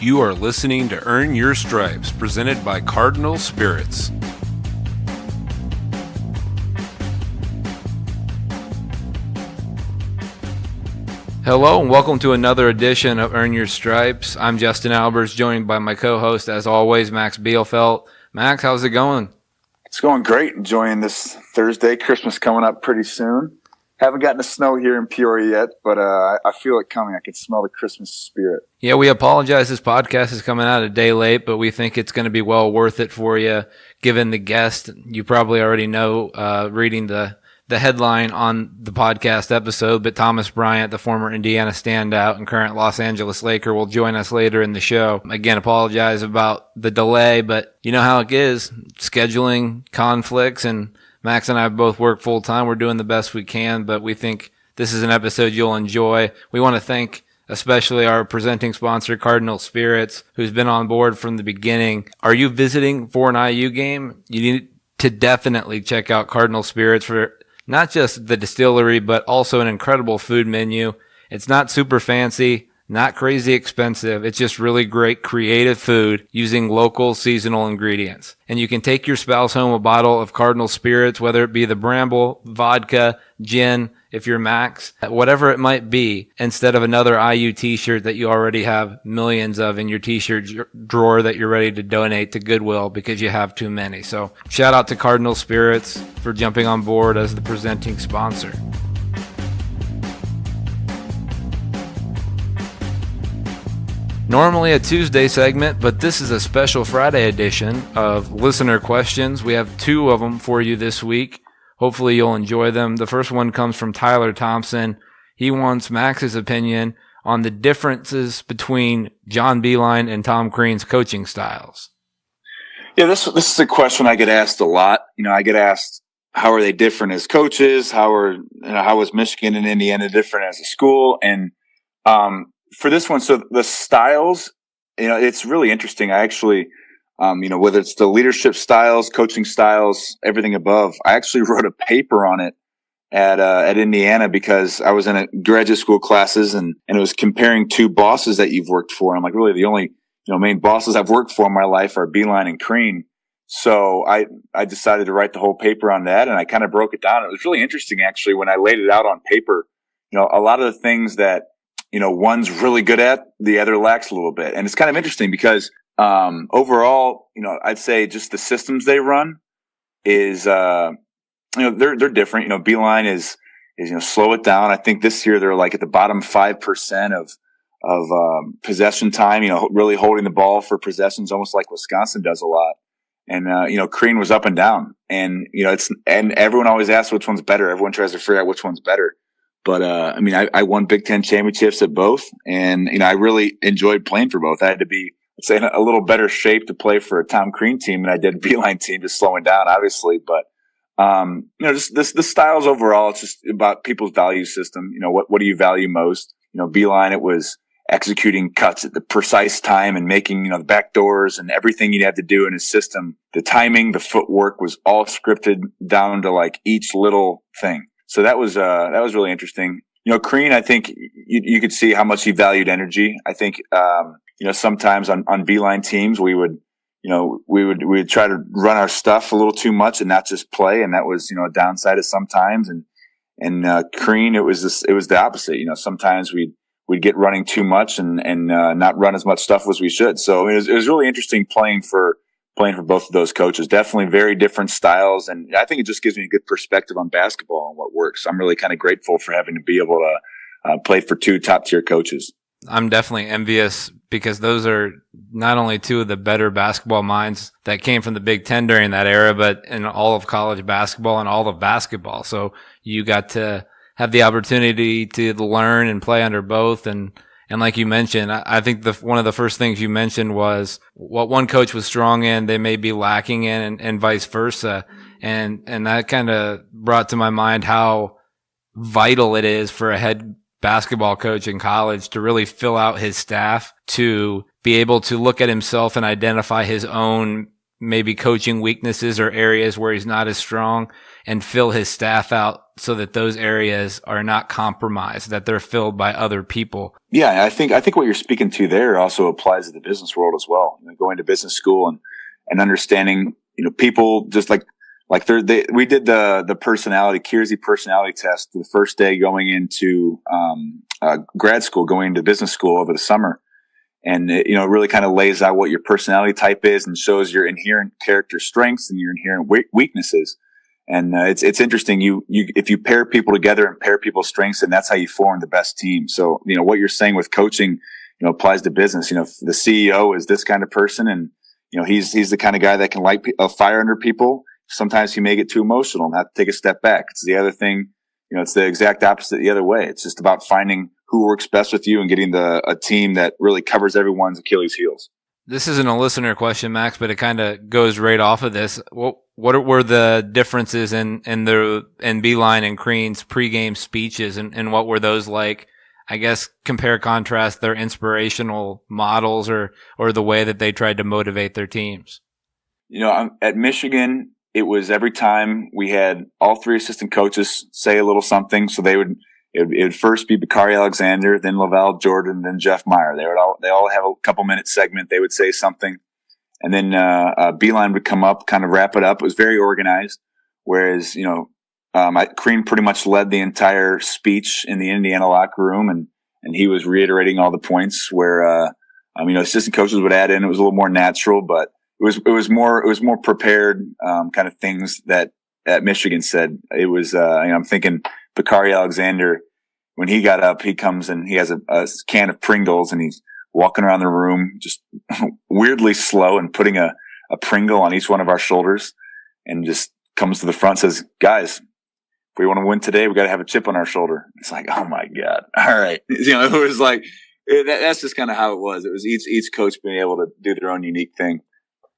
You are listening to Earn Your Stripes, presented by Cardinal Spirits. Hello and welcome to another edition of Earn Your Stripes. I'm Justin Albers, joined by my co-host, as always, Max Bielfeldt. Max, how's it going? It's going great. Enjoying this Thursday. Christmas coming up pretty soon. Haven't gotten the snow here in Peoria yet, but I feel it coming. I can smell the Christmas spirit. Yeah, we apologize. This podcast is coming out a day late, but we think it's going to be well worth it for you, given the guest. You probably already know, reading the headline on the podcast episode, but Thomas Bryant, the former Indiana standout and current Los Angeles Laker, will join us later in the show. Again, apologize about the delay, but you know how it is. Scheduling conflicts, and Max and I both work full time. We're doing the best we can, but we think this is an episode you'll enjoy. We want to thank especially our presenting sponsor, Cardinal Spirits, who's been on board from the beginning. Are you visiting for an IU game? You need to definitely check out Cardinal Spirits for not just the distillery, but also an incredible food menu. It's not super fancy, not crazy expensive. It's just really great creative food using local seasonal ingredients. And you can take your spouse home a bottle of Cardinal Spirits, whether it be the Bramble, vodka, gin, if you're Max, whatever it might be, instead of another IU t-shirt that you already have millions of in your t-shirt drawer that you're ready to donate to Goodwill because you have too many. So shout out to Cardinal Spirits for jumping on board as the presenting sponsor. Normally a Tuesday segment, but this is a special Friday edition of Listener Questions. We have two of them for you this week. Hopefully you'll enjoy them. The first one comes from Tyler Thompson. He wants Max's opinion on the differences between John Beilein and Tom Crean's coaching styles. Yeah, this is a question I get asked a lot. I get asked, how are they different as coaches? How is Michigan and Indiana different as a school? And for this one, so the styles, it's really interesting. I actually, whether it's the leadership styles, coaching styles, everything above, I actually wrote a paper on it at Indiana because I was in a graduate school classes and it was comparing two bosses that you've worked for. I'm like, really the only, main bosses I've worked for in my life are Beilein and Crean. So I decided to write the whole paper on that, and I kind of broke it down. It was really interesting actually when I laid it out on paper. A lot of the things that one's really good at, the other lacks a little bit. And it's kind of interesting because overall, I'd say just the systems they run is, they're different. Beilein is slow it down. I think this year they're like at the bottom 5% of possession time, really holding the ball for possessions, almost like Wisconsin does a lot. And, Crean was up and down, and, and everyone always asks which one's better. Everyone tries to figure out which one's better. But, I won Big Ten championships at both, and, I really enjoyed playing for both. I had to be, let's say, in a little better shape to play for a Tom Crean team than I did a Beilein team, just slowing down, obviously. But, just the styles overall, it's just about people's value system. What do you value most? Beilein, it was executing cuts at the precise time and making, the back doors and everything you had to do in his system. The timing, the footwork was all scripted down to like each little thing. So that was really interesting. Crean, I think you could see how much he valued energy. I think, sometimes on Beilein teams, we would try to run our stuff a little too much and not just play. And that was, a downside of sometimes. And Crean, it was the opposite. Sometimes we'd get running too much and not run as much stuff as we should. So it was really interesting playing for both of those coaches. Definitely very different styles. And I think it just gives me a good perspective on basketball and what works. I'm really kind of grateful for having to be able to play for two top tier coaches. I'm definitely envious because those are not only two of the better basketball minds that came from the Big Ten during that era, but in all of college basketball and all of basketball. So you got to have the opportunity to learn and play under both. And like you mentioned, I think one of the first things you mentioned was what one coach was strong in, they may be lacking in, and vice versa. And that kind of brought to my mind how vital it is for a head basketball coach in college to really fill out his staff, to be able to look at himself and identify his own maybe coaching weaknesses or areas where he's not as strong and fill his staff out so that those areas are not compromised, that they're filled by other people. Yeah, I think what you're speaking to there also applies to the business world as well. Going to business school and understanding, people just we did the personality, Kiersey personality test the first day going into grad school, going into business school over the summer. And it really kind of lays out what your personality type is and shows your inherent character strengths and your inherent weaknesses. And it's interesting. If you pair people together and pair people's strengths, and that's how you form the best team. So what you're saying with coaching, applies to business. If the CEO is this kind of person, and he's the kind of guy that can light a fire under people. Sometimes he may get too emotional and have to take a step back. It's the other thing. It's the exact opposite the other way. It's just about finding who works best with you and getting a team that really covers everyone's Achilles heels. This isn't a listener question, Max, but it kind of goes right off of this. What were the differences in Beilein and Crean's pregame speeches, and what were those like? I guess compare, contrast their inspirational models or the way that they tried to motivate their teams. At Michigan, it was every time we had all three assistant coaches say a little something. So it would first be Bakari Alexander, then Lavelle Jordan, then Jeff Meyer. They all have a couple minute segment. They would say something. And then Beilein would come up, kind of wrap it up. It was very organized. Whereas, Crean pretty much led the entire speech in the Indiana locker room, and he was reiterating all the points where, assistant coaches would add in. It was a little more natural, but it was more prepared, kind of things that Michigan said. It was, I'm thinking Bakari Alexander, when he got up, he comes and he has a can of Pringles and he's walking around the room just weirdly slow and putting a Pringle on each one of our shoulders, and just comes to the front and says, "Guys, if we want to win today, we got to have a chip on our shoulder." It's like, oh my God. All right. It was like, that's just kind of how it was. It was each coach being able to do their own unique thing.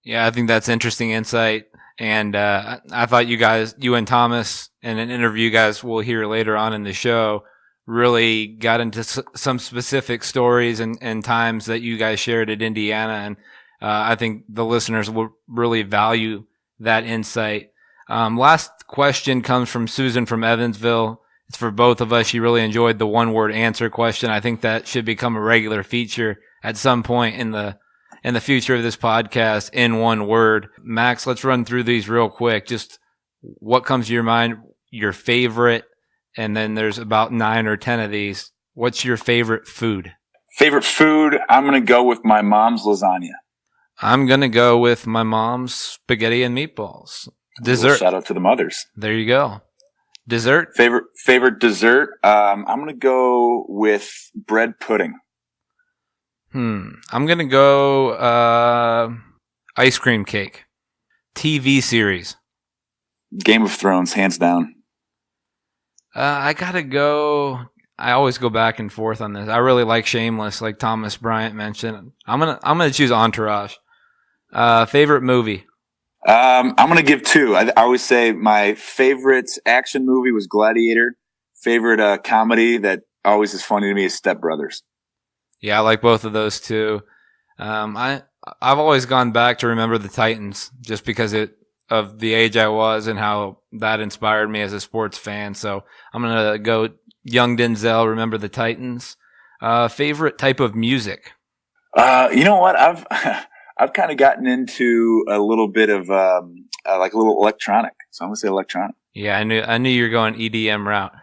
Yeah, I think that's interesting insight. And I thought you and Thomas, in an interview you guys will hear later on in the show, really got into some specific stories and times that you guys shared at Indiana. And I think the listeners will really value that insight. Last question comes from Susan from Evansville. It's for both of us. She really enjoyed the one-word answer question. I think that should become a regular feature at some point in the future of this podcast, in one word. Max, let's run through these real quick. Just what comes to your mind, your favorite, and then there's about 9 or 10 of these. What's your favorite food? Favorite food, I'm going to go with my mom's lasagna. I'm going to go with my mom's spaghetti and meatballs. Dessert. Shout out to the mothers. There you go. Dessert? Favorite dessert, I'm going to go with bread pudding. I'm going to go ice cream cake. TV series. Game of Thrones, hands down. I got to go. I always go back and forth on this. I really like Shameless, like Thomas Bryant mentioned. I'm going to choose Entourage. Favorite movie? I'm going to give 2. I always say my favorite action movie was Gladiator. Favorite comedy that always is funny to me is Step Brothers. Yeah, I like both of those too. I've always gone back to Remember the Titans just because of the age I was and how that inspired me as a sports fan. So I'm going to go young Denzel, Remember the Titans. Favorite type of music? You know what? I've kind of gotten into a little bit of like a little electronic. So I'm going to say electronic. Yeah, I knew you were going EDM route.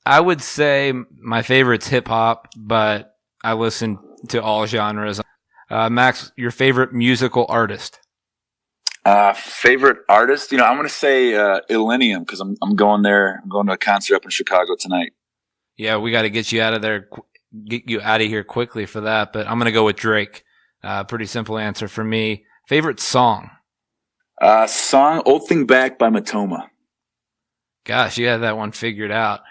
I would say my favorite's hip hop, but I listen to all genres. Max, your favorite musical artist? Favorite artist? I'm going to say Illenium because I'm going there. I'm going to a concert up in Chicago tonight. Yeah, we got to get you out of there, get you out of here quickly for that. But I'm going to go with Drake. Pretty simple answer for me. Favorite song? Song Old Thing Back by Matoma. Gosh, you had that one figured out.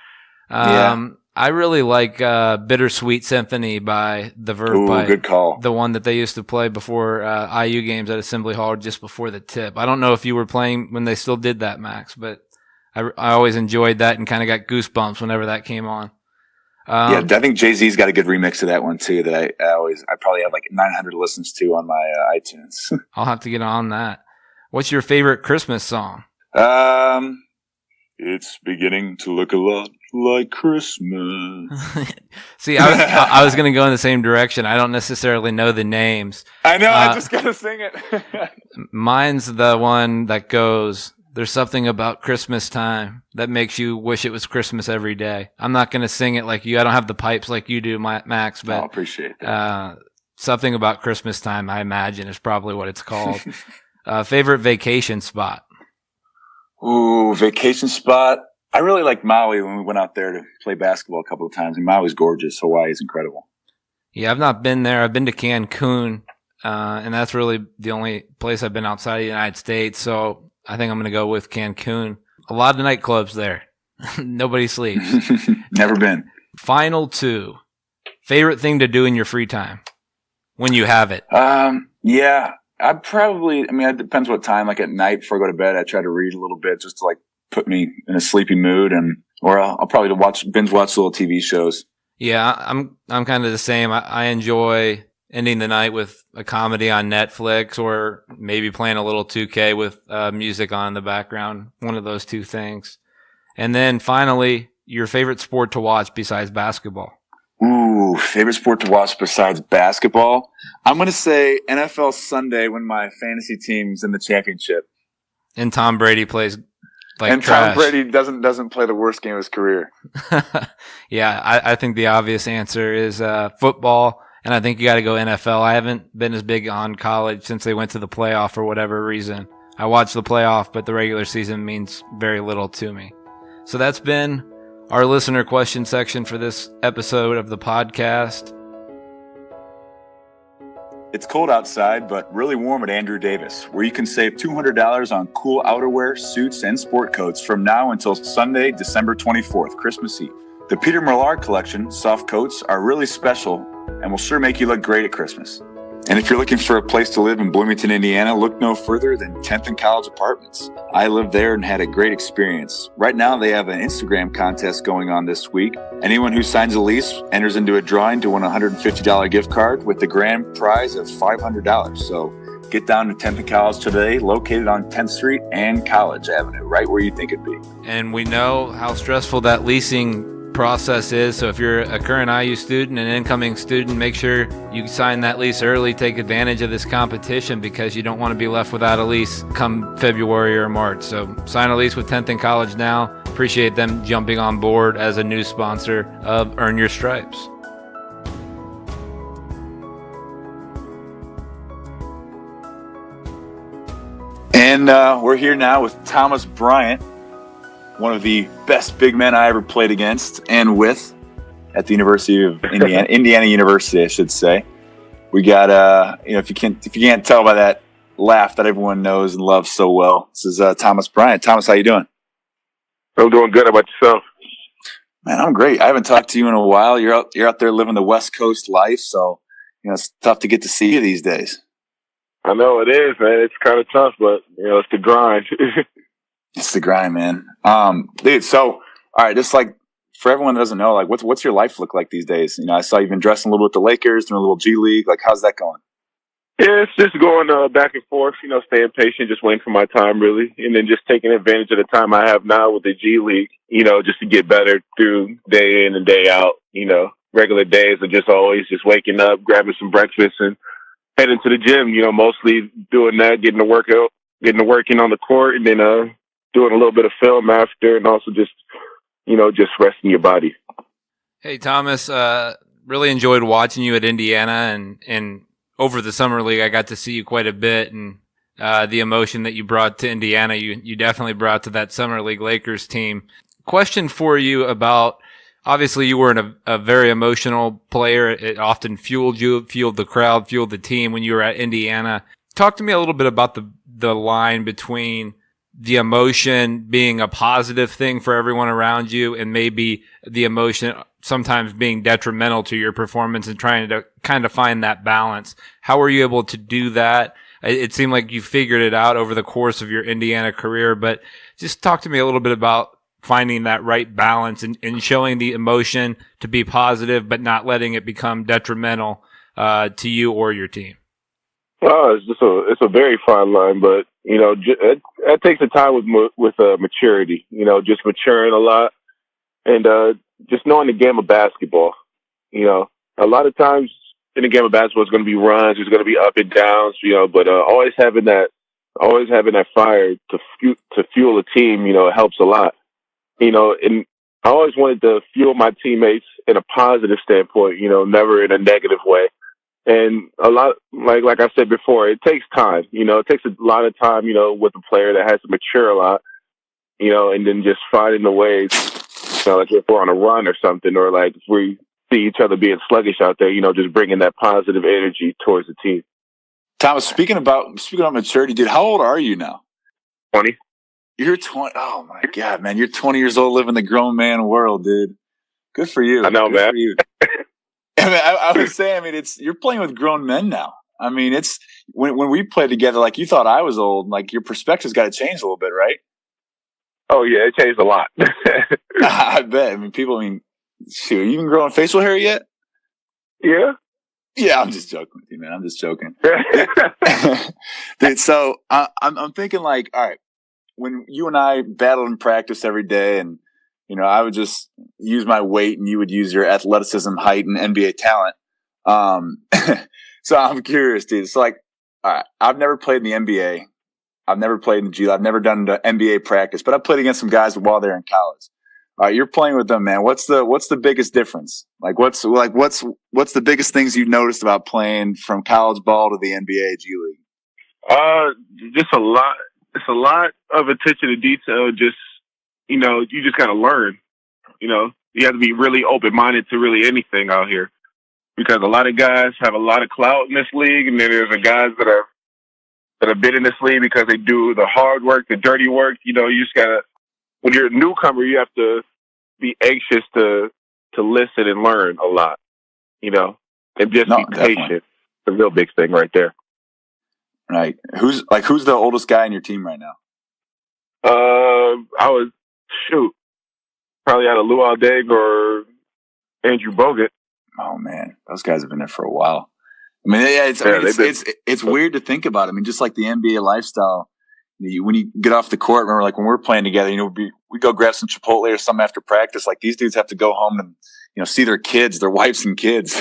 Yeah. I really like Bittersweet Symphony by The Verve. Ooh, good call. The one that they used to play before IU games at Assembly Hall just before the tip. I don't know if you were playing when they still did that, Max, but I always enjoyed that and kind of got goosebumps whenever that came on. Yeah, I think Jay-Z's got a good remix of that one too. That I probably have like 900 listens to on my iTunes. I'll have to get on that. What's your favorite Christmas song? It's beginning to look a lot like Christmas. See, I was going to go in the same direction. I don't necessarily know the names. I know. I just got to sing it. Mine's the one that goes, "There's something about Christmas time that makes you wish it was Christmas every day." I'm not going to sing it like you. I don't have the pipes like you do, Max. But I appreciate that. Something about Christmas time, I imagine, is probably what it's called. Favorite vacation spot? Ooh, vacation spot. I really like Maui when we went out there to play basketball a couple of times. And Maui's gorgeous. Hawaii is incredible. Yeah, I've not been there. I've been to Cancun, and that's really the only place I've been outside of the United States. So I think I'm going to go with Cancun. A lot of nightclubs there. Nobody sleeps. Never been. Final two. Favorite thing to do in your free time when you have it? Yeah. It depends what time. Like at night before I go to bed, I try to read a little bit just to like put me in a sleepy mood, or I'll probably binge watch little TV shows. Yeah, I'm kind of the same. I enjoy ending the night with a comedy on Netflix, or maybe playing a little 2K with music on in the background. One of those two things. And then finally, your favorite sport to watch besides basketball? Ooh, favorite sport to watch besides basketball? I'm going to say NFL Sunday when my fantasy team's in the championship. And Tom Brady plays like and trash. Tom Brady doesn't play the worst game of his career. Yeah, I think the obvious answer is football, and I think you got to go NFL. I haven't been as big on college since they went to the playoff for whatever reason. I watched the playoff, but the regular season means very little to me. So that's been our listener question section for this episode of the podcast. It's cold outside, but really warm at Andrew Davis, where you can save $200 on cool outerwear, suits, and sport coats from now until Sunday, December 24th, Christmas Eve. The Peter Millar collection, soft coats, are really special and will sure make you look great at Christmas. And if you're looking for a place to live in Bloomington, Indiana, look no further than 10th and College Apartments. I lived there and had a great experience. Right now, they have an Instagram contest going on this week. Anyone who signs a lease enters into a drawing to win a $150 gift card with the grand prize of $500. So get down to 10th and College today, located on 10th Street and College Avenue, right where you think it'd be. And we know how stressful that leasing process is. So if you're a current IU student and incoming student, make sure you sign that lease early. Take advantage of this competition because you don't want to be left without a lease come February or March. So sign a lease with 10th and College now. Appreciate them jumping on board as a new sponsor of Earn Your Stripes. And we're here now with Thomas Bryant, one of the best big men I ever played against and with at the University of Indiana, Indiana University, I should say. We got, if you can't tell by that laugh that everyone knows and loves so well, this is Thomas Bryant. Thomas, how you doing? I'm doing good. How about yourself? Man, I'm great. I haven't talked to you in a while. You're out there living the West Coast life, so it's tough to get to see you these days. I know it is, man. It's kind of tough, but it's the grind. It's the grind, man. Dude, so all right, just like for everyone that doesn't know, like what's your life look like these days? I saw you've been dressing a little with the Lakers, doing a little G League. Like, how's that going? Yeah, it's just going back and forth, staying patient, just waiting for my time, really. And then just taking advantage of the time I have now with the G League, just to get better through day in and day out. Regular days are just always just waking up, grabbing some breakfast, and heading to the gym, mostly doing that, getting to work in on the court, and then doing a little bit of film after, and also just resting your body. Hey, Thomas, really enjoyed watching you at Indiana, and over the summer league, I got to see you quite a bit, and the emotion that you brought to Indiana, you definitely brought to that summer league Lakers team. Question for you about, obviously you were a very emotional player. It often fueled you, fueled the crowd, fueled the team when you were at Indiana. Talk to me a little bit about the line between the emotion being a positive thing for everyone around you and maybe the emotion sometimes being detrimental to your performance and trying to kind of find that balance. How were you able to do that? It seemed like you figured it out over the course of your Indiana career, but just talk to me a little bit about finding that right balance and showing the emotion to be positive, but not letting it become detrimental to you or your team? Oh, it's a very fine line, but it takes a time with maturity. Just maturing a lot and just knowing the game of basketball. A lot of times in the game of basketball, it's going to be runs, there's going to be up and downs. But always having that fire to fuel a team, helps a lot. And I always wanted to fuel my teammates in a positive standpoint. Never in a negative way. And a lot, like I said before, it takes time. It takes a lot of time, with a player that has to mature a lot, and then just finding the ways, like if we're on a run or something, or like if we see each other being sluggish out there, just bringing that positive energy towards the team. Thomas, speaking about maturity, dude, how old are you now? 20. You're 20. Oh my God, man. You're 20 years old living the grown man world, dude. Good for you. I know, Good man. For you. I would say, you're playing with grown men now. It's when we played together, like you thought I was old, like your perspective's got to change a little bit, right? Oh yeah, it changed a lot. I bet. Shoot, you even growing facial hair yet? Yeah. Yeah, I'm just joking with you, man. I'm just joking. Dude, so I'm thinking like, all right, when you and I battled in practice every day and, I would just use my weight and you would use your athleticism, height, and NBA talent. So I'm curious, dude. So like, all right, I've never played in the NBA. I've never played in the G League. I've never done the NBA practice, but I played against some guys while they're in college. All right, you're playing with them, man. What's the biggest difference? What's the biggest things you noticed about playing from college ball to the NBA G League? Just a lot. It's a lot of attention to detail. Just you just gotta learn. You have to be really open minded to really anything out here, because a lot of guys have a lot of clout in this league, and then there's the guys that have been in this league because they do the hard work, the dirty work. You just gotta. When you're a newcomer, you have to be anxious to listen and learn a lot, and just be patient. The real big thing right there. Right. Who's the oldest guy in your team right now? I was probably out of Luau Deg or Andrew Bogut. Oh man, those guys have been there for a while. It's weird to think about. Just like the NBA lifestyle. When you get off the court, remember, like when we're playing together, we go grab some Chipotle or something after practice. Like these dudes have to go home and see their kids, their wives and kids.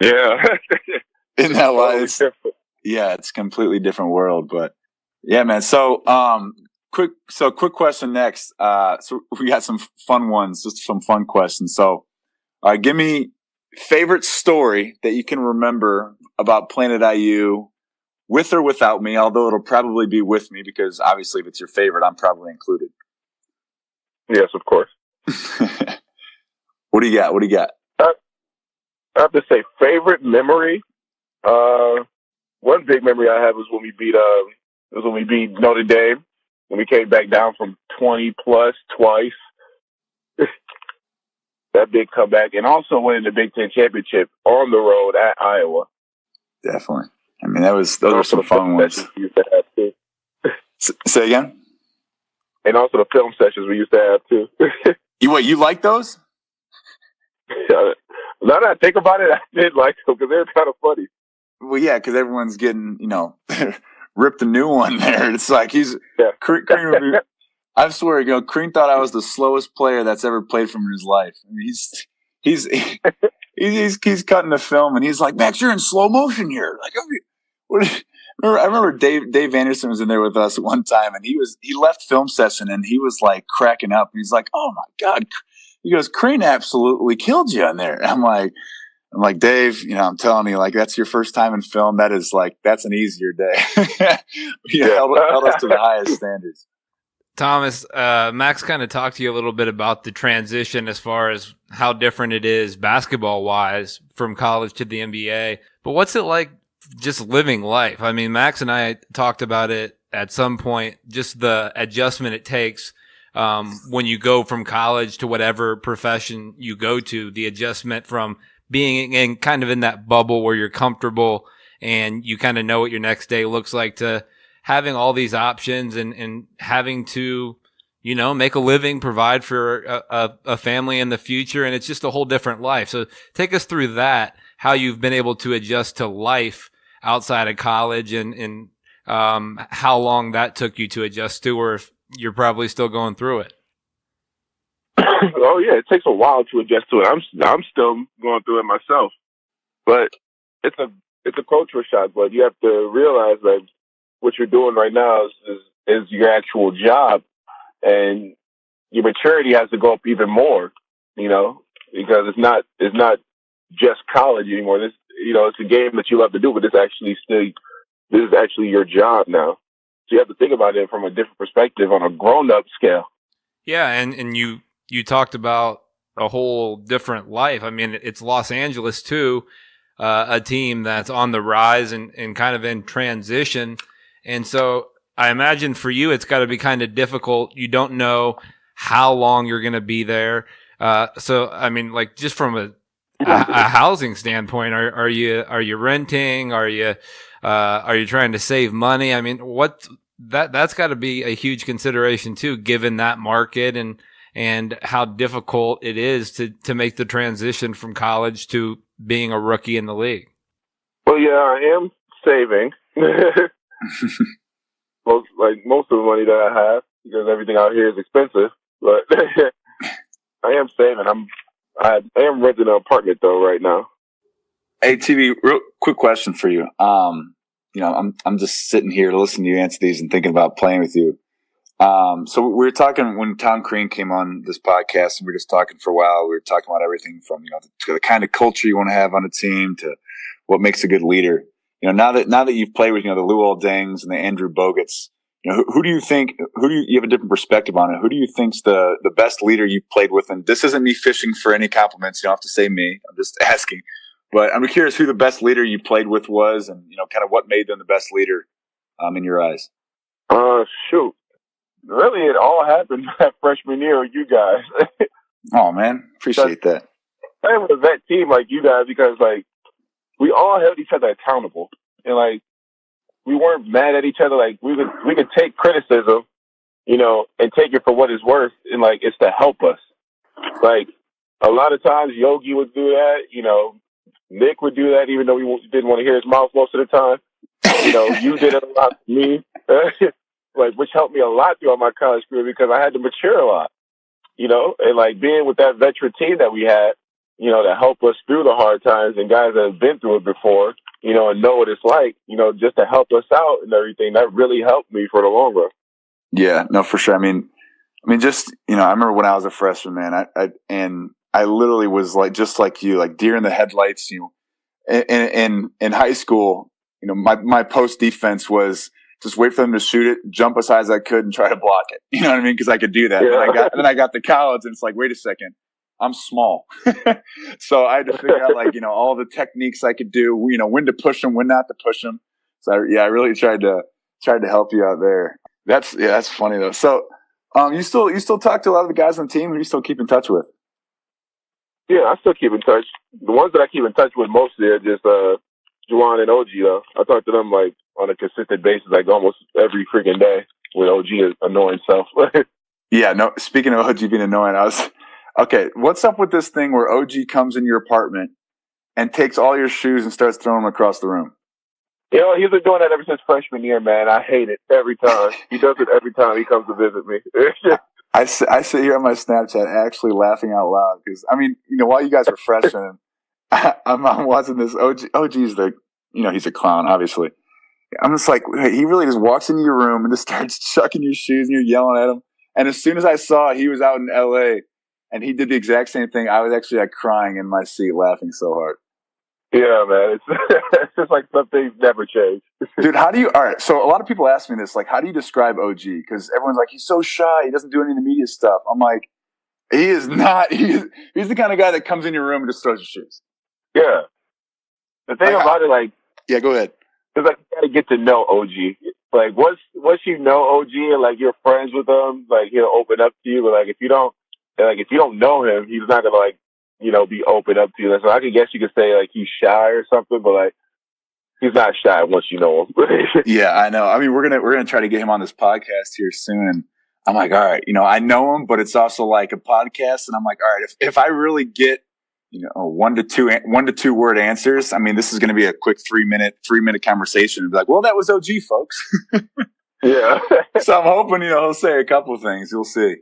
Yeah, isn't that why? It's a completely different world. But yeah, man. So quick question next. So we got some fun ones, just some fun questions. So, give me favorite story that you can remember about playing at IU. With or without me, although it'll probably be with me because obviously if it's your favorite, I'm probably included. Yes, of course. What do you got? I have to say favorite memory. One big memory I have was when we beat Notre Dame, when we came back down from 20 plus twice. That big comeback, and also winning the Big Ten championship on the road at Iowa. Definitely. Those were some fun ones. Say again? And also the film sessions we used to have too. You like those? Now that I think about it, I did like them because they were kind of funny. Well, yeah, because everyone's getting, ripped a new one there. It's like Crean I swear, Crean thought I was the slowest player that's ever played from in his life. He's cutting the film and he's like, Max, you're in slow motion here. Like, I remember Dave Anderson was in there with us at one time and he left film session and he was like cracking up and he's like, oh my God. He goes, Crean absolutely killed you in there. I'm like, Dave, I'm telling you, like, that's your first time in film. That's an easier day. Held us to the highest standards. Thomas, Max kind of talked to you a little bit about the transition as far as how different it is basketball-wise from college to the NBA. But what's it like just living life? Max and I talked about it at some point, just the adjustment it takes when you go from college to whatever profession you go to, the adjustment from being in kind of in that bubble where you're comfortable and you kind of know what your next day looks like to having all these options and having to, make a living, provide for a family in the future. And it's just a whole different life. So take us through that, how you've been able to adjust to life outside of college and how long that took you to adjust to, or if you're probably still going through it. Oh yeah, it takes a while to adjust to it. I'm still going through it myself, but it's a cultural shock. But you have to realize that what you're doing right now is your actual job, and your maturity has to go up even more. Because it's not just college anymore. It's a game that you love to do, but this is actually your job now. So you have to think about it from a different perspective on a grown up scale. Yeah, and you talked about a whole different life. I mean, it's Los Angeles too, a team that's on the rise and kind of in transition. And so I imagine for you, it's got to be kind of difficult. You don't know how long you're going to be there. So, I mean, like just from a housing standpoint, are you renting? Are you trying to save money? I mean, that's got to be a huge consideration too, given that market and how difficult it is to make the transition from college to being a rookie in the league. Well, yeah, I am saving most of the money that I have because everything out here is expensive. But I am saving. I am renting an apartment though right now. Hey, TV, real quick question for you. I'm just sitting here to listen to you answer these and thinking about playing with you. So we were talking when Tom Crean came on this podcast, and we were just talking for a while. We were talking about everything from to the kind of culture you want to have on a team to what makes a good leader. Now that you've played with the Luol Dengs and the Andrew Bogut's, who do you think? You have a different perspective on it? Who do you think's the best leader you've played with? And this isn't me fishing for any compliments. You don't have to say me. I'm just asking. But I'm curious who the best leader you played with was, and kind of what made them the best leader in your eyes. Shoot. Really, it all happened that freshman year with you guys. Oh, man. Appreciate that. I was that team like you guys because, we all held each other accountable. And, we weren't mad at each other. We could take criticism, and take it for what it's worth. And, it's to help us. A lot of times Yogi would do that. Nick would do that even though we didn't want to hear his mouth most of the time. You did it a lot for me. Which helped me a lot throughout my college career because I had to mature a lot, and being with that veteran team that we had, to help us through the hard times and guys that have been through it before, and know what it's like, just to help us out and everything. That really helped me for the long run. Yeah, no, for sure. I mean, just, I remember when I was a freshman, man, I literally was just like you, deer in the headlights, in high school, my post defense was just wait for them to shoot it, jump as high as I could, and try to block it. You know what I mean? Because I could do that. Yeah. Then I got to college, and it's wait a second, I'm small, so I had to figure out all the techniques I could do. When to push them, when not to push them. So I really tried to help you out there. That's funny though. So you still talk to a lot of the guys on the team who you still keep in touch with? Yeah, I still keep in touch. The ones that I keep in touch with mostly are just Juwan and OG though. I talk to them on a consistent basis, almost every freaking day with OG annoying self. Yeah, no, speaking of OG being annoying, okay, what's up with this thing where OG comes in your apartment and takes all your shoes and starts throwing them across the room? He's been doing that ever since freshman year, man. I hate it every time. He does it every time he comes to visit me. I sit here on my Snapchat actually laughing out loud because, while you guys are freshmen, I'm watching this. OG's he's a clown, obviously. I'm just he really just walks into your room and just starts chucking your shoes and you're yelling at him. And as soon as I saw he was out in LA and he did the exact same thing, I was actually crying in my seat laughing so hard. Yeah, man. It's just some things never change. Dude, all right, so a lot of people ask me this, how do you describe OG? Because everyone's he's so shy, he doesn't do any of the media stuff. I'm he is not, he's the kind of guy that comes in your room and just throws your shoes. Yeah. The thing about it, yeah, go ahead. It's you gotta get to know OG. Once you know OG and you're friends with him, he'll open up to you. But if you don't know him, he's not gonna be open up to you. So I guess you could say he's shy or something, but he's not shy once you know him. Yeah, I know. We're gonna try to get him on this podcast here soon. I'm like, all right, I know him, but it's also like a podcast. And I'm like, all right, if I really get, 1 to 2 word answers, I mean, this is going to be a quick 3 minute conversation and be like, well, that was OG, folks. Yeah. So I'm hoping, he'll say a couple things. You'll see.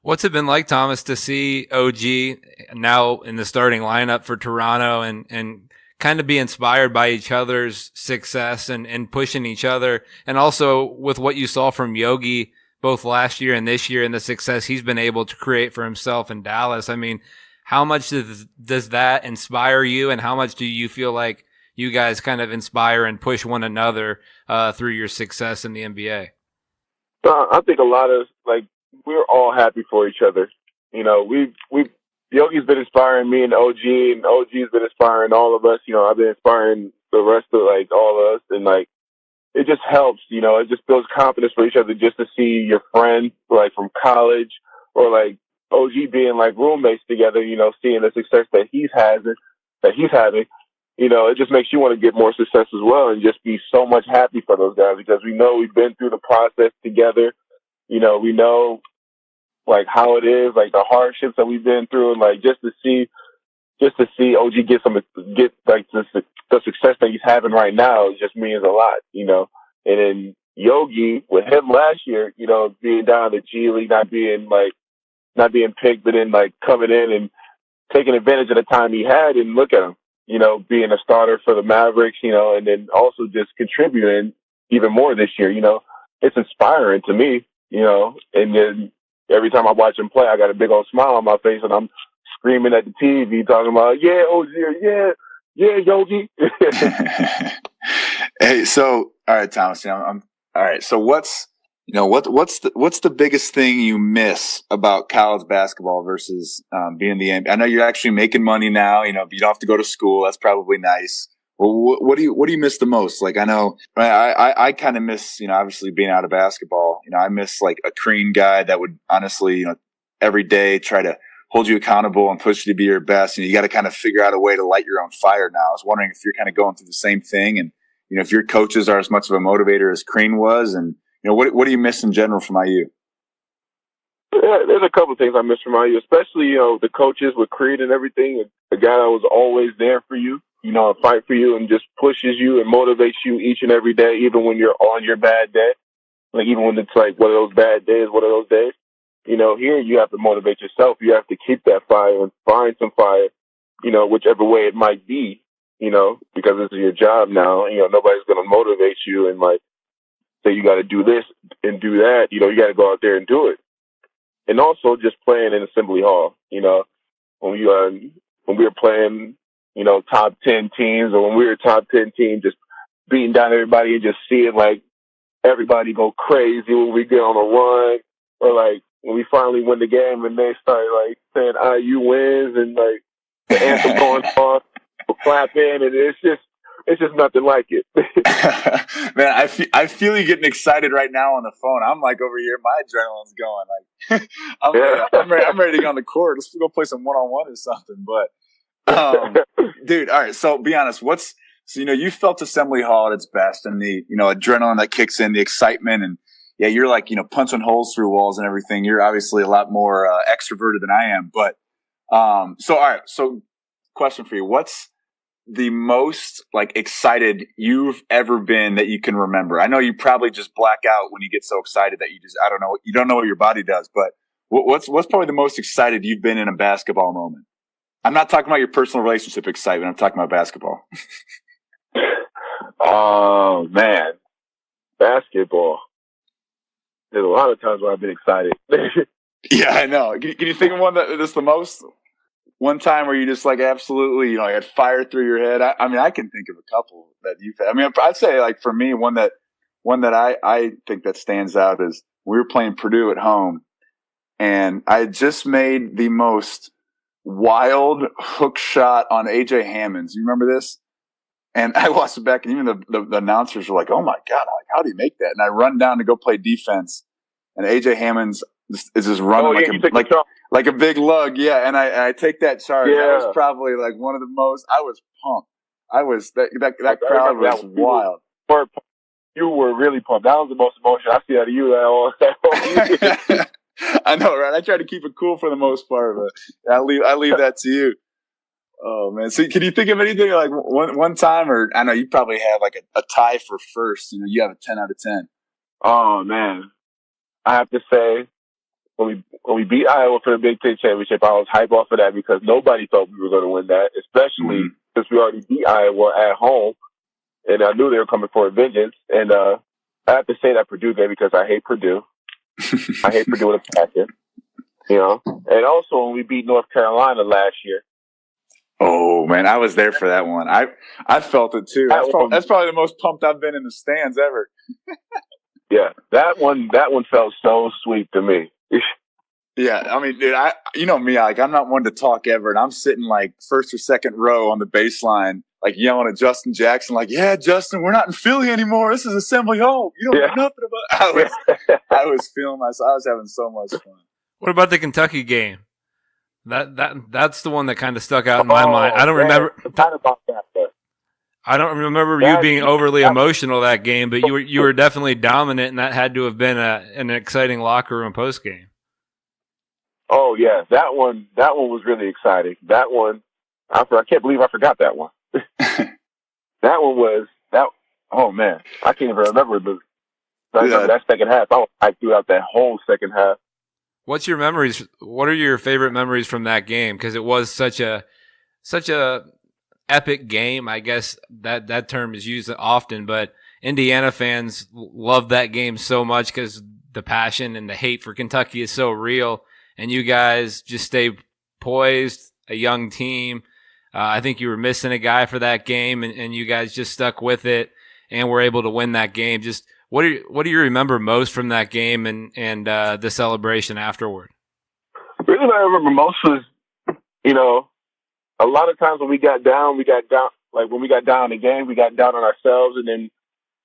What's it been like, Thomas, to see OG now in the starting lineup for Toronto and kind of be inspired by each other's success and pushing each other, and also with what you saw from Yogi both last year and this year and the success he's been able to create for himself in Dallas? I mean, how much does that inspire you, and how much do you feel like you guys kind of inspire and push one another through your success in the NBA? I think a lot of, we're all happy for each other. Yogi's been inspiring me and OG's been inspiring all of us. I've been inspiring the rest of all of us, and it just helps. It just builds confidence for each other just to see your friend from college or OG being roommates together. Seeing the success that he's having. It just makes you want to get more success as well, and just be so much happy for those guys because we know we've been through the process together. We know how it is, the hardships that we've been through, and just to see OG get the success that he's having right now just means a lot, And then Yogi with him last year, being down the G League, not being picked, but then coming in and taking advantage of the time he had, and look at him, being a starter for the Mavericks, and then also just contributing even more this year. It's inspiring to me, and then every time I watch him play, I got a big old smile on my face, and I'm screaming at the TV, talking about, yeah, OG, yeah, Yogi. Hey, so all right, Thomas, I'm all right. So what's the biggest thing you miss about college basketball versus being in the NBA? I know you're actually making money now. You don't have to go to school. That's probably nice. Well, what do you miss the most? I know I kind of miss, obviously being out of basketball. I miss a Crean guy that would honestly, every day try to hold you accountable and push you to be your best. And you got to kind of figure out a way to light your own fire now. I was wondering if you're kind of going through the same thing, and if your coaches are as much of a motivator as Crean was, and what do you miss in general from IU? Yeah, there's a couple of things I miss from IU, especially the coaches with Creed and everything. The guy that was always there for you. And fight for you and just pushes you and motivates you each and every day, even when you're on your bad day. Even when it's one of those bad days, one of those days. Here you have to motivate yourself. You have to keep that fire and find some fire, whichever way it might be, because this is your job now. Nobody's going to motivate you and say you got to do this and do that. You got to go out there and do it. And also just playing in Assembly Hall, when we were playing, top 10 teams, or when we were a top 10 team, just beating down everybody and just seeing everybody go crazy when we get on a run, or when we finally win the game and they start saying IU wins and the anthem going on, clapping, and it's just nothing like it. Man, I feel you getting excited right now on the phone. I'm over here, my adrenaline's going. I'm ready to get on the court. Let's go play some one-on-one or something. But dude, all right. So be honest. You felt Assembly Hall at its best, and the adrenaline that kicks in, the excitement, and yeah, you're punching holes through walls and everything. You're obviously a lot more extroverted than I am. But so all right. So question for you: what's the most excited you've ever been that you can remember? I know you probably just black out when you get so excited that I don't know, you don't know what your body does. But what's probably the most excited you've been in a basketball moment? I'm not talking about your personal relationship excitement. I'm talking about basketball. Oh, man. Basketball. There's a lot of times where I've been excited. Yeah, I know. Can you think of one that's the most? One time where you just absolutely, you had fire through your head. I mean, I can think of a couple that you've had. I mean, I'd say for me, one that I think that stands out is we were playing Purdue at home, and I had just made the most wild hook shot on AJ Hammonds. You remember this? And I watched it back, and even the announcers were like, "Oh my God, how do you make that?" And I run down to go play defense, and AJ Hammonds is just running like a big lug, yeah. And I take that charge. Yeah. That was probably one of the most. I was pumped. That crowd was wild. you were really pumped. That was the most emotion I see out of you that whole year. I know, right? I try to keep it cool for the most part, but I leave that to you. Oh man! So, can you think of anything like one time, or I know you probably have like a tie for first. You know, you have a 10 out of 10. Oh man, I have to say when we beat Iowa for the Big Ten championship, I was hype off of that because nobody thought we were going to win that, especially since we already beat Iowa at home, and I knew they were coming for a vengeance. And I have to say that Purdue game because I hate Purdue. I hate Purdue with a passion, you know. And also when we beat North Carolina last year. Oh man, I was there for that one. I felt it too. That's probably the most pumped I've been in the stands ever. Yeah, that one felt so sweet to me. Yeah, I mean, dude, you know me, like I'm not one to talk ever, and I'm sitting like first or second row on the baseline, like yelling at Justin Jackson, like, "Yeah, Justin, we're not in Philly anymore. This is Assembly Hall. You don't know nothing about." I was feeling myself. I was having so much fun. What about the Kentucky game? That's the one that kind of stuck out in my mind. I don't remember. I don't remember you being overly emotional that game, but you were definitely dominant, and that had to have been an exciting locker room post game. Oh yeah, that one was really exciting. That one, I can't believe I forgot that one. That one was that. Oh man, I can't even remember that second half. I was hyped throughout that whole second half. What's your memories? What are your favorite memories from that game? Because it was such a epic game. I guess that term is used often, but Indiana fans love that game so much because the passion and the hate for Kentucky is so real. And you guys just stay poised, a young team. I think you were missing a guy for that game, and you guys just stuck with it and were able to win that game. Just what do you remember most from that game and the celebration afterward? Really, what I remember most was, you know, a lot of times when we got down. Like when we got down in the game, we got down on ourselves, and then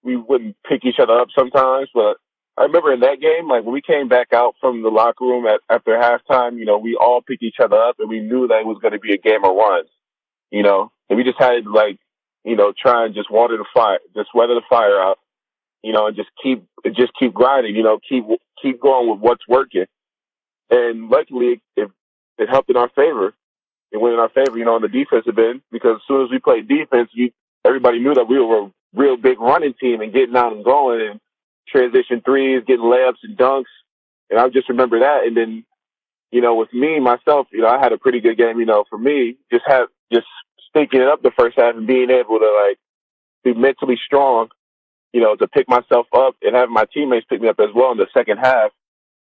we wouldn't pick each other up sometimes, but I remember in that game, like when we came back out from the locker room after halftime, you know, we all picked each other up and we knew that it was going to be a game of runs, you know, and we just had to like, you know, try and just weather the fire out, you know, and just keep grinding, you know, keep going with what's working. And luckily it helped in our favor. It went in our favor, you know, on the defensive end, because as soon as we played defense, everybody knew that we were a real big running team and getting out and going and transition threes, getting layups and dunks. And I just remember that. And then, you know, with me, myself, you know, I had a pretty good game, you know, for me, just stinking it up the first half and being able to like be mentally strong, you know, to pick myself up and have my teammates pick me up as well in the second half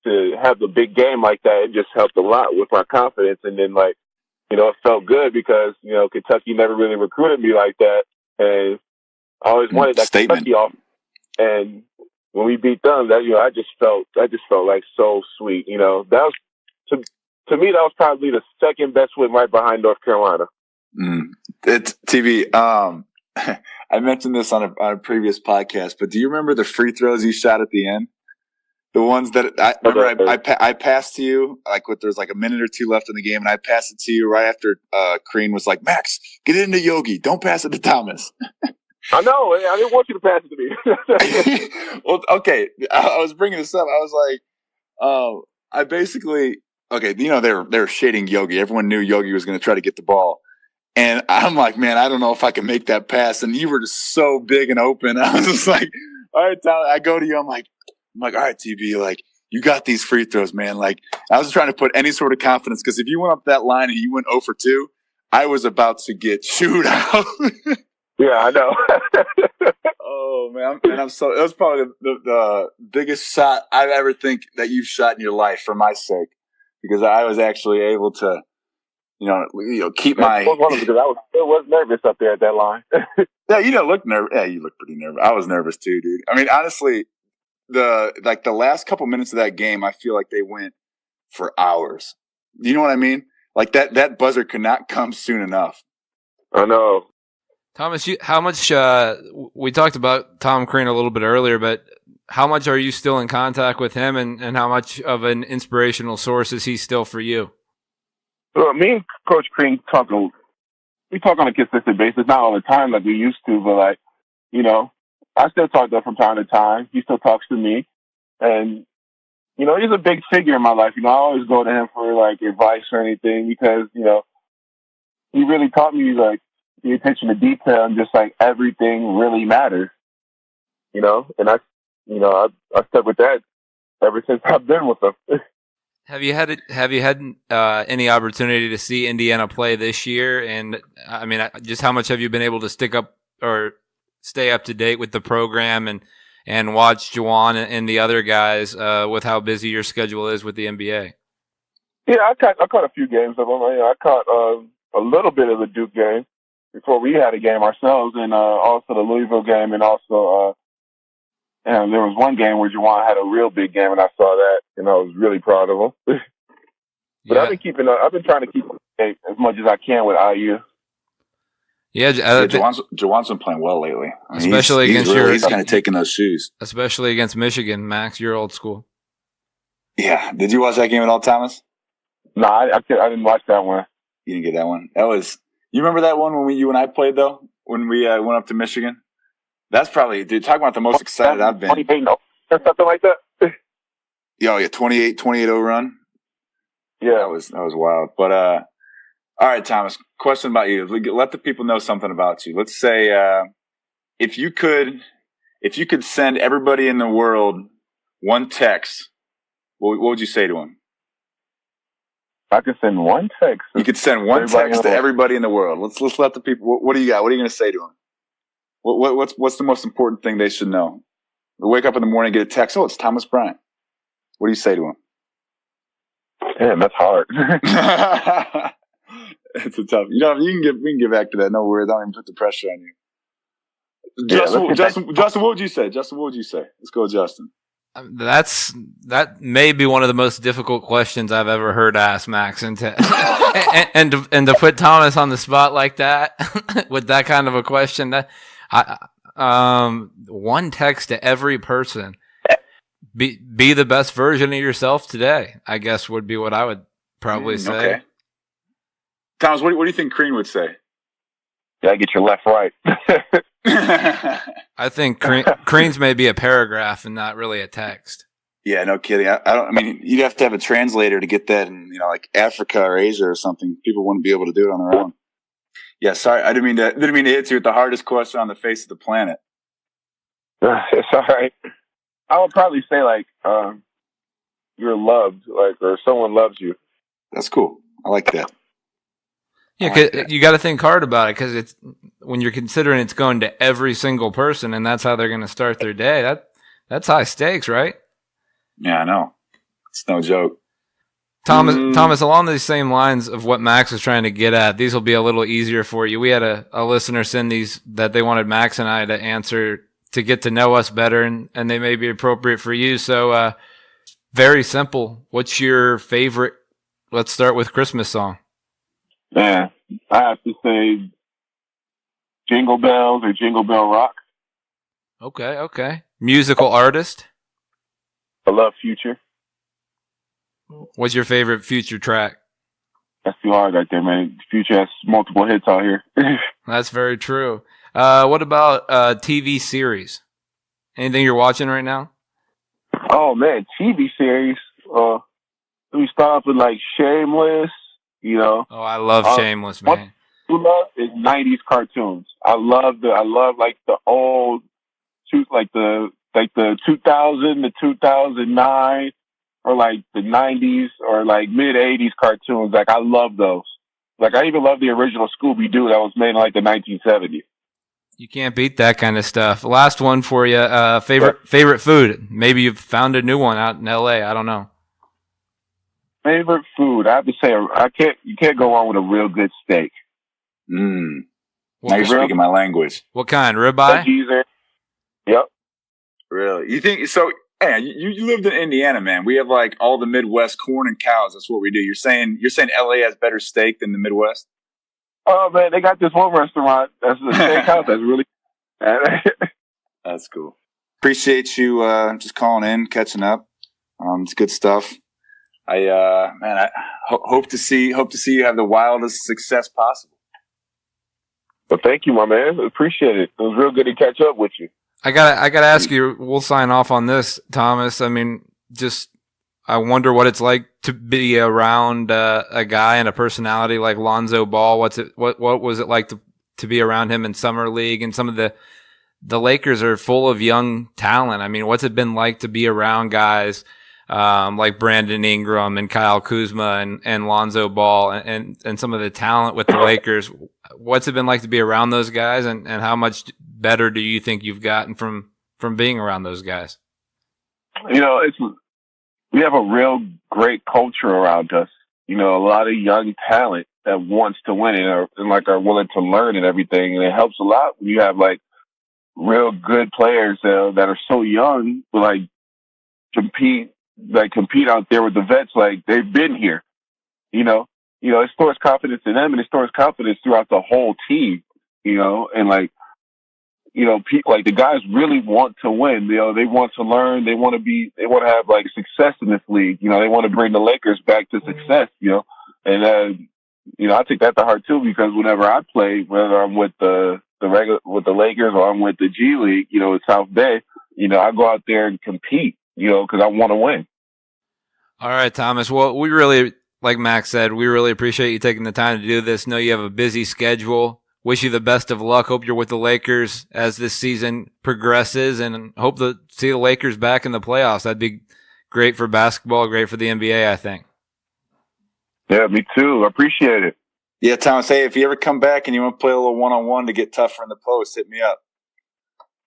to have the big game like that. It just helped a lot with my confidence. And then like, you know, it felt good because, you know, Kentucky never really recruited me like that. And I always wanted that Kentucky off. And when we beat them, that, you know, I just felt like so sweet. You know, that was to me, that was probably the second best win right behind North Carolina. It's TV. I mentioned this on a previous podcast, but do you remember the free throws you shot at the end? The ones that I passed to you, like there's like a minute or two left in the game, and I passed it to you right after Crean was like, "Max, get it into Yogi. Don't pass it to Thomas." I know. I didn't want you to pass it to me. Well, okay. I was bringing this up. I was like, I basically, okay, you know, they were shading Yogi. Everyone knew Yogi was going to try to get the ball. And I'm like, man, I don't know if I can make that pass. And you were just so big and open. I was just like, all right, Tyler. I go to you. I'm like, all right, TB, like, you got these free throws, man. Like, I was trying to put any sort of confidence because if you went up that line and you went 0 for 2, I was about to get chewed out. Yeah, I know. Oh man, that was probably the biggest shot I've ever think that you've shot in your life for my sake, because I was actually able to, you know, keep my. Because I was nervous up there at that line. Yeah, you don't look nervous. Yeah, you look pretty nervous. I was nervous too, dude. I mean, honestly, the last couple minutes of that game, I feel like they went for hours. You know what I mean? Like that buzzer could not come soon enough. I know. Thomas, how much, we talked about Tom Crean a little bit earlier, but how much are you still in contact with him, and how much of an inspirational source is he still for you? Well, me and Coach Crean talk on a consistent basis, not all the time like we used to, but like, you know, I still talk to him from time to time. He still talks to me, and he's a big figure in my life. I always go to him for like advice or anything because he really taught me like the attention to detail and just like everything really matters. And I stuck with that ever since I've been with him. Have you had any opportunity to see Indiana play this year? And I mean, just how much have you been able to stick up or stay up to date with the program and watch Juwan and the other guys with how busy your schedule is with the NBA? Yeah, I caught a few games of them. I caught a little bit of the Duke game before we had a game ourselves, and also the Louisville game, and also and there was one game where Juwan had a real big game, and I saw that, and I was really proud of him. But yeah. I've been trying to keep up as much as I can with IU. Yeah, Juwan's been playing well lately. I mean, especially he's kind of taking those shoes. Especially against Michigan, Max, your old school. Yeah. Did you watch that game at all, Thomas? No, I didn't watch that one. You didn't get that one. You remember that one when you and I played, though? When we went up to Michigan? That's probably, dude, talking about the most excited I've been. 28-0 or something like that? Yeah, 28-0 run. Yeah. That was wild. But, all right, Thomas, question about you. Let the people know something about you. Let's say if you could send everybody in the world one text, what would you say to them? I could send one text. You could send one text to everybody in the world. Let's let the people. What do you got? What are you going to say to them? What's the most important thing they should know? They wake up in the morning, get a text. Oh, it's Thomas Bryant. What do you say to him? Damn, that's hard. It's a tough. We can get back to that. No worries. I don't even put the pressure on you. Justin, what would you say? Justin, what would you say? Let's go, Justin. That may be one of the most difficult questions I've ever heard asked, Max, and to put Thomas on the spot like that with that kind of a question. One text to every person. Be the best version of yourself today, I guess would be what I would probably say. Okay. Thomas, what do you think Crean would say? Gotta get your left right. I think Crean's may be a paragraph and not really a text. Yeah, no kidding. I mean, you'd have to have a translator to get that in, like Africa or Asia or something. People wouldn't be able to do it on their own. Yeah, sorry, I didn't mean to hit you with the hardest question on the face of the planet. It's all right. I would probably say you're loved, or someone loves you. That's cool. I like that. Yeah, you got to think hard about it because it's when you're considering it's going to every single person, and that's how they're going to start their day. That's high stakes, right? Yeah, I know. It's no joke. Thomas, along these same lines of what Max was trying to get at, these will be a little easier for you. We had a listener send these that they wanted Max and I to answer to get to know us better, and they may be appropriate for you. So, very simple. What's your favorite? Let's start with Christmas song. Yeah, I have to say Jingle Bells or Jingle Bell Rock. Okay. Musical artist? I love Future. What's your favorite Future track? That's too hard right there, man. Future has multiple hits out here. That's very true. What about TV series? Anything you're watching right now? Oh, man, TV series. Let me start off with Shameless. Oh, I love Shameless, man. What I love is 90s cartoons. I love the old, the 2000 to 2009, or the 90s or mid 80s cartoons. I love those. I even love the original Scooby Doo that was made in the 1970s. You can't beat that kind of stuff. Last one for you. Favorite food? Maybe you've found a new one out in LA. I don't know. Favorite food? I have to say, you can't go wrong with a real good steak. Now you're speaking my language. What kind? Ribeye? Yep. Really? You think so? Hey, you lived in Indiana, man. We have all the Midwest corn and cows. That's what we do. You're saying LA has better steak than the Midwest? Oh man, they got this one restaurant that's a steakhouse that's really. That's cool. Appreciate you just calling in, catching up. It's good stuff. I hope to see you have the wildest success possible. Well, thank you, my man. Appreciate it. It was real good to catch up with you. I gotta ask you. We'll sign off on this, Thomas. I mean, I wonder what it's like to be around a guy and a personality like Lonzo Ball. What was it like to be around him in summer league? And some of the Lakers are full of young talent. I mean, what's it been like to be around guys like Brandon Ingram and Kyle Kuzma and Lonzo Ball and some of the talent with the Lakers? What's it been like to be around those guys, and how much better do you think you've gotten from being around those guys? We have a real great culture around us. A lot of young talent that wants to win and are willing to learn and everything. And it helps a lot when you have like real good players that are so young, but like compete out there with the vets. Like they've been here, it stores confidence in them and it stores confidence throughout the whole team, and like, people like the guys really want to win. They want to learn. They want to have like success in this league. They want to bring the Lakers back to success, and I take that to heart too, because whenever I play, whether I'm with the Lakers or I'm with the G League, in South Bay, I go out there and compete, because I want to win. All right, Thomas. Well, we really, like Max said, we really appreciate you taking the time to do this. Know you have a busy schedule. Wish you the best of luck. Hope you're with the Lakers as this season progresses, and hope to see the Lakers back in the playoffs. That'd be great for basketball, great for the NBA, I think. Yeah, me too. I appreciate it. Yeah, Thomas, hey, if you ever come back and you want to play a little one-on-one to get tougher in the post, hit me up.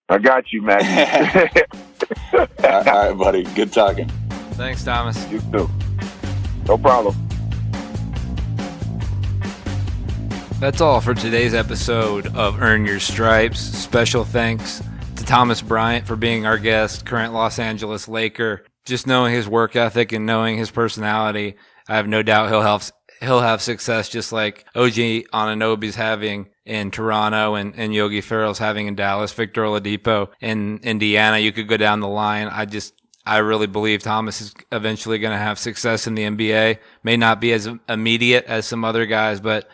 I got you, Matt. All right, buddy. Good talking. Thanks, Thomas. You too. No problem. That's all for today's episode of Earn Your Stripes. Special thanks to Thomas Bryant for being our guest, current Los Angeles Laker. Just knowing his work ethic and knowing his personality, I have no doubt he'll have success just like OG Anunoby's having in Toronto and Yogi Ferrell's having in Dallas, Victor Oladipo in Indiana. You could go down the line. I really believe Thomas is eventually going to have success in the NBA. May not be as immediate as some other guys, but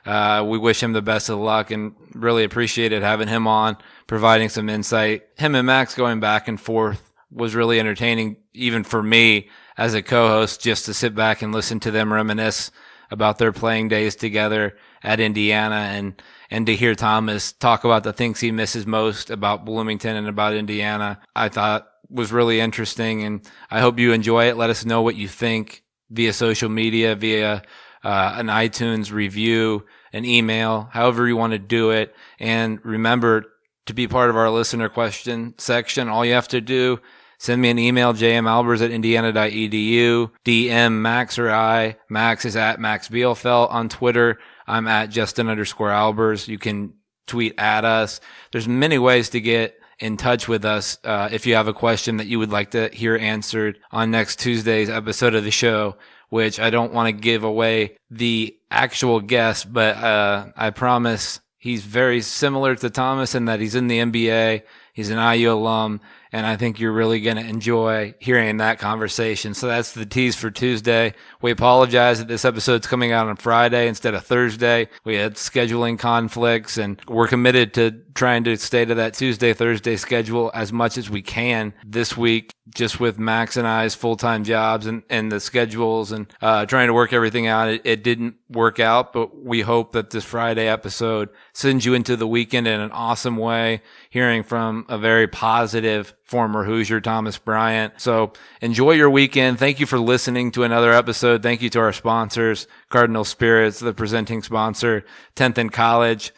we wish him the best of luck and really appreciated having him on, providing some insight. Him and Max going back and forth was really entertaining, even for me as a co-host, just to sit back and listen to them reminisce about their playing days together at Indiana and to hear Thomas talk about the things he misses most about Bloomington and about Indiana. I thought was really interesting, and I hope you enjoy it. Let us know what you think via social media, via an iTunes review, an email, however you want to do it. And remember to be part of our listener question section. All you have to do, send me an email, jmalbers@indiana.edu, DM Max or I. Max is at Max Bielfeldt on Twitter. I'm at Justin_Albers. You can tweet at us. There's many ways to get in touch with us if you have a question that you would like to hear answered on next Tuesday's episode of the show, which I don't want to give away the actual guest, but I promise he's very similar to Thomas in that he's in the NBA. He's an IU alum, and I think you're really going to enjoy hearing that conversation. So that's the tease for Tuesday. We apologize that this episode's coming out on Friday instead of Thursday. We had scheduling conflicts, and we're committed to trying to stay to that Tuesday, Thursday schedule as much as we can this week, just with Max and I's full-time jobs and the schedules and trying to work everything out. It didn't work out, but we hope that this Friday episode sends you into the weekend in an awesome way, hearing from a very positive former Hoosier, Thomas Bryant. So enjoy your weekend. Thank you for listening to another episode. Thank you to our sponsors, Cardinal Spirits, the presenting sponsor, 10th and College.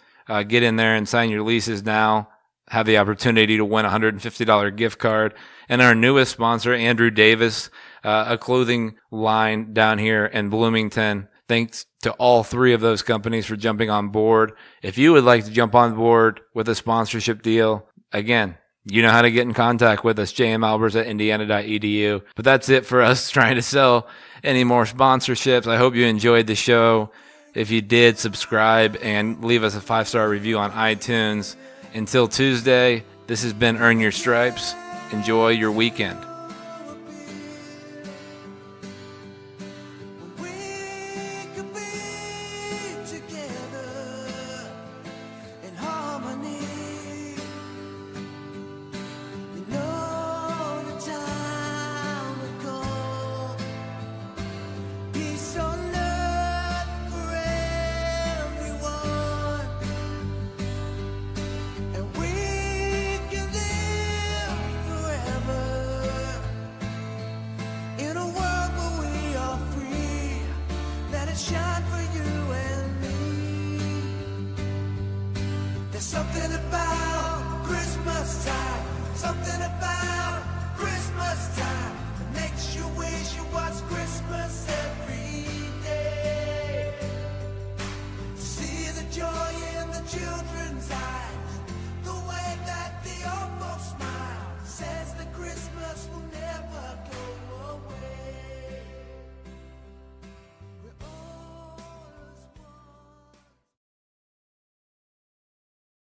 Get in there and sign your leases now. Have the opportunity to win a $150 gift card. And our newest sponsor, Andrew Davis, a clothing line down here in Bloomington. Thanks to all three of those companies for jumping on board. If you would like to jump on board with a sponsorship deal, again, you know how to get in contact with us, jmalbers@indiana.edu. But that's it for us trying to sell any more sponsorships. I hope you enjoyed the show. If you did, subscribe and leave us a 5-star review on iTunes. Until Tuesday, this has been Earn Your Stripes. Enjoy your weekend. something about